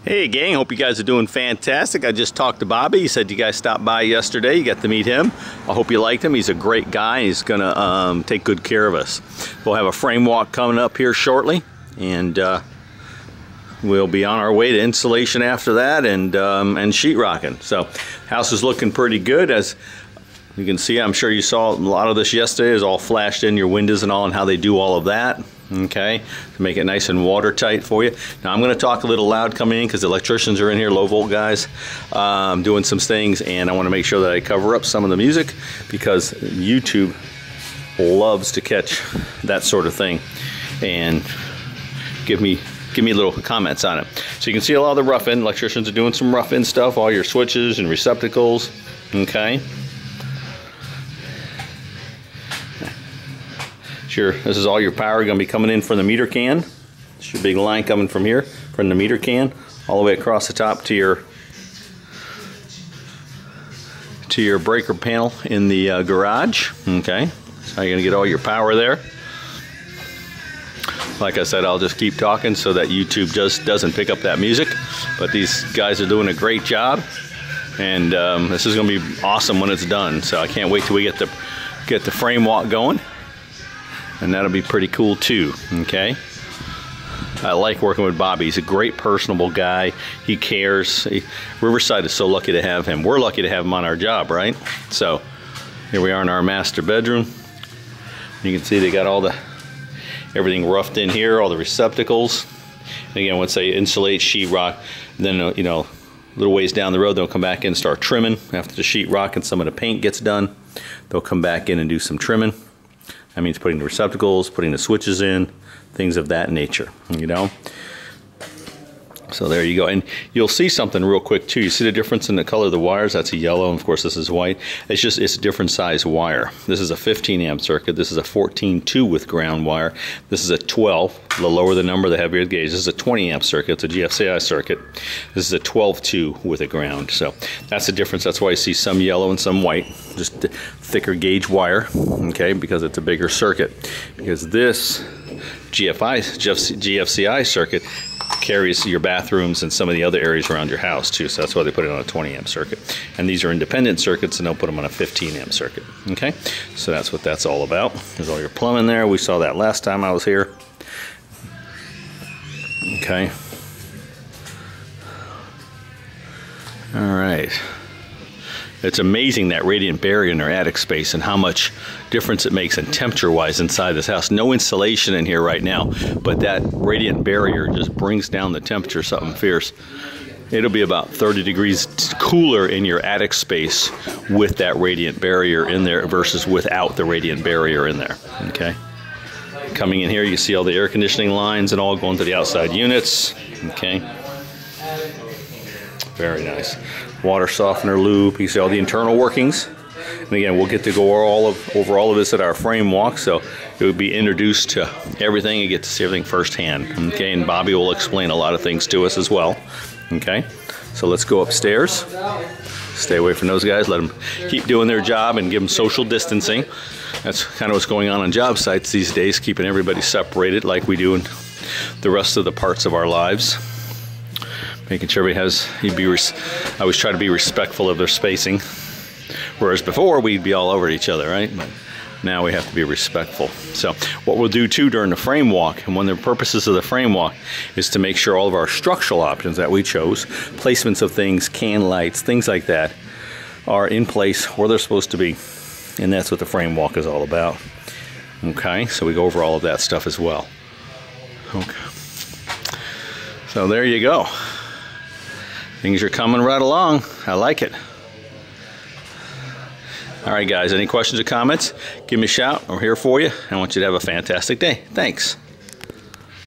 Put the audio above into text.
Hey gang, hope you guys are doing fantastic. I just talked to Bobby. He said you guys stopped by yesterday. You got to meet him. I hope you liked him. He's a great guy. He's gonna take good care of us. We'll have a frame walk coming up here shortly, and we'll be on our way to installation after that, and sheetrocking. So house is looking pretty good. As you can see, I'm sure you saw a lot of this yesterday. It's all flashed in your windows and all, and how they do all of that. Okay, to make it nice and watertight for you. Now I'm going to talk a little loud coming in because the electricians are in here, low volt guys, doing some things, and I want to make sure that I cover up some of the music because YouTube loves to catch that sort of thing and give me little comments on it. So you can see a lot of the rough end. Electricians are doing some rough end stuff, all your switches and receptacles. Okay. Sure, this is all your power going to be coming in from the meter can. It's your big line coming from here, from the meter can, all the way across the top to your breaker panel in the garage. Okay, so you're going to get all your power there. Like I said, I'll just keep talking so that YouTube just doesn't pick up that music. But these guys are doing a great job, and this is going to be awesome when it's done. So I can't wait till we get the frame walk going. And that'll be pretty cool too, okay? I like working with Bobby. He's a great, personable guy. He cares. Riverside is so lucky to have him. We're lucky to have him on our job, right? So here we are in our master bedroom. You can see they got everything roughed in here, all the receptacles. And again, once they insulate, sheetrock, then you know, a little ways down the road, they'll come back in and start trimming. After the sheetrock and some of the paint gets done, they'll come back in and do some trimming. That means putting the receptacles, putting the switches in, things of that nature, you know. So there you go, and you'll see something real quick too. You see the difference in the color of the wires? That's a yellow, and of course this is white. It's a different size wire. This is a 15 amp circuit. This is a 14-2 with ground wire. This is a 12. The lower the number, the heavier the gauge. This is a 20 amp circuit. It's a GFCI circuit. This is a 12-2 with a ground. So that's the difference. That's why you see some yellow and some white. Just thicker gauge wire, okay, because it's a bigger circuit. Because this GFCI circuit carries your bathrooms and some of the other areas around your house too, so that's why they put it on a 20 amp circuit. And these are independent circuits, and they'll put them on a 15 amp circuit. Okay, so that's what that's all about. There's all your plumbing there. We saw that last time I was here. Okay, all right. It's amazing, that radiant barrier in our attic space and how much difference it makes in temperature-wise inside this house. No insulation in here right now, but that radiant barrier just brings down the temperature something fierce. It'll be about 30 degrees cooler in your attic space with that radiant barrier in there versus without the radiant barrier in there. Okay. Coming in here, you see all the air conditioning lines and all going to the outside units. Okay. Very nice. Water softener loop. You see all the internal workings. And again, we'll get to go over all of this at our frame walk, so it would be introduced to everything and get to see everything firsthand. Okay, and Bobby will explain a lot of things to us as well. Okay, so let's go upstairs. Stay away from those guys. Let them keep doing their job and give them social distancing. That's kind of what's going on job sites these days, keeping everybody separated like we do in the rest of the parts of our lives. Making sure everybody has, I always try to be respectful of their spacing. Whereas before, we'd be all over each other, right? But now we have to be respectful. So what we'll do too during the frame walk, and one of the purposes of the frame walk is to make sure all of our structural options that we chose, placements of things, can lights, things like that, are in place where they're supposed to be. And that's what the frame walk is all about. Okay, so we go over all of that stuff as well. Okay. So there you go. Things are coming right along. I like it. All right, guys, any questions or comments? Give me a shout. I'm here for you. I want you to have a fantastic day. Thanks.